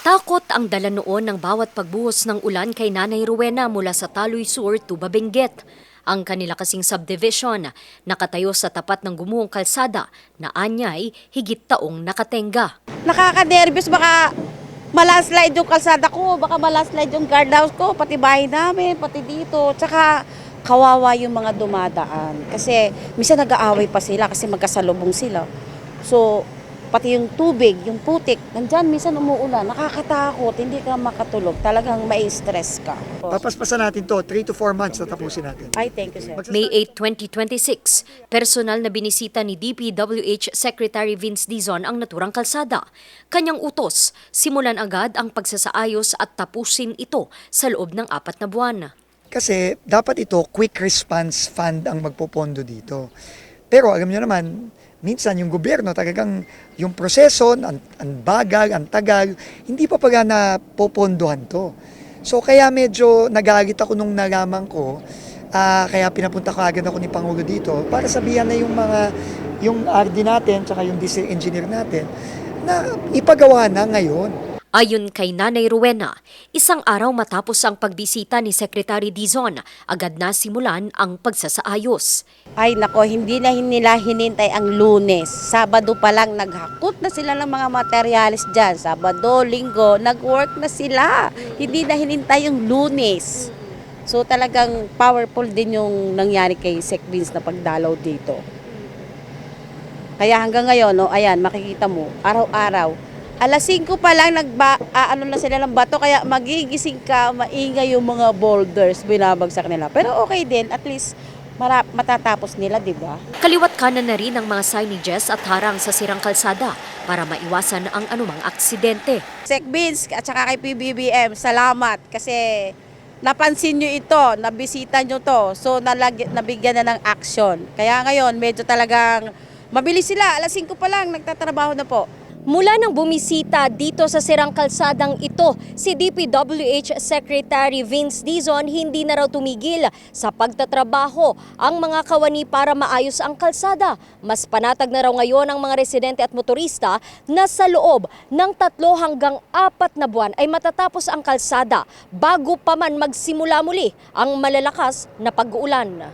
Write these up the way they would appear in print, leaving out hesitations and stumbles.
Takot ang dala noon ng bawat pagbuhos ng ulan kay Nanay Rowena mula sa Taloy Sur to Benguet. Ang kanila kasing subdivision, nakatayo sa tapat ng gumuhong kalsada na anyay higit taong nakatenga. Nakaka-nervous, baka malandslide yung kalsada ko, baka malandslide yung guardhouse ko, pati bahay namin, pati dito. Tsaka kawawa yung mga dumadaan. Kasi minsan nag-aaway pa sila kasi magkasalubong sila. So, pati yung tubig, yung putik, nandyan minsan umuulan, nakakatakot, hindi ka makatulog, talagang mai-stress ka. Papaspasan natin to, 3 to 4 months na tapusin natin. Ay, thank you, sir. May 8, 2026, personal na binisita ni DPWH Secretary Vince Dizon ang naturang kalsada. Kanyang utos, simulan agad ang pagsasaayos at tapusin ito sa loob ng 4 na buwan. Kasi dapat ito, quick response fund ang magpopondo dito. Pero alam niyo naman, minsan yung gobyerno talagang yung proseso, ang bagal, ang tagal, hindi pa pala napopondohan to. So kaya medyo nagalit ako nung nalaman ko, kaya pinapunta ko agad ako ni Pangulo dito para sabihan na yung RD natin, tsaka yung diesel engineer natin, na ipagawa na ngayon. Ayon kay Nanay Rowena, isang araw matapos ang pagbisita ni Secretary Dizon, agad na simulan ang pagsasaayos. Ay nako, hindi na nila hinintay ang Lunes. Sabado pa lang naghakot na sila ng mga materialis dyan. Sabado, Linggo, nag-work na sila. Hindi na hinintay yung Lunes. So talagang powerful din yung nangyari kay Sec Vince na pagdalaw dito. Kaya hanggang ngayon, no, ayan, makikita mo, araw-araw, alas 5 pa lang ano na sila ng bato, kaya magigising ka, maingay yung mga boulders, binabagsak nila. Pero okay din, at least matatapos nila, di ba? Kaliwat kanan na rin ang mga signages at harang sa sirang kalsada para maiwasan ang anumang aksidente. Sec Vince at saka kay PBBM, salamat kasi napansin nyo ito, nabisita nyo to, so nabigyan na ng action. Kaya ngayon, medyo talagang mabilis sila, alas 5 pa lang, nagtatrabaho na po. Mula nang bumisita dito sa sirang kalsadang ito, si DPWH Secretary Vince Dizon hindi na raw tumigil sa pagtatrabaho ang mga kawani para maayos ang kalsada. Mas panatag na raw ngayon ang mga residente at motorista na sa loob ng 3 hanggang 4 na buwan ay matatapos ang kalsada bago pa man magsimula muli ang malalakas na pag-uulan.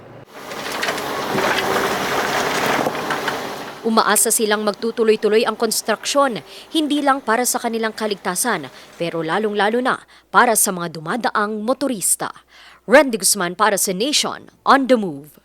Umaasa silang magtutuloy-tuloy ang konstruksyon, hindi lang para sa kanilang kaligtasan, pero lalong-lalo na para sa mga dumadaang motorista. Randy Guzman para sa Nation on the Move.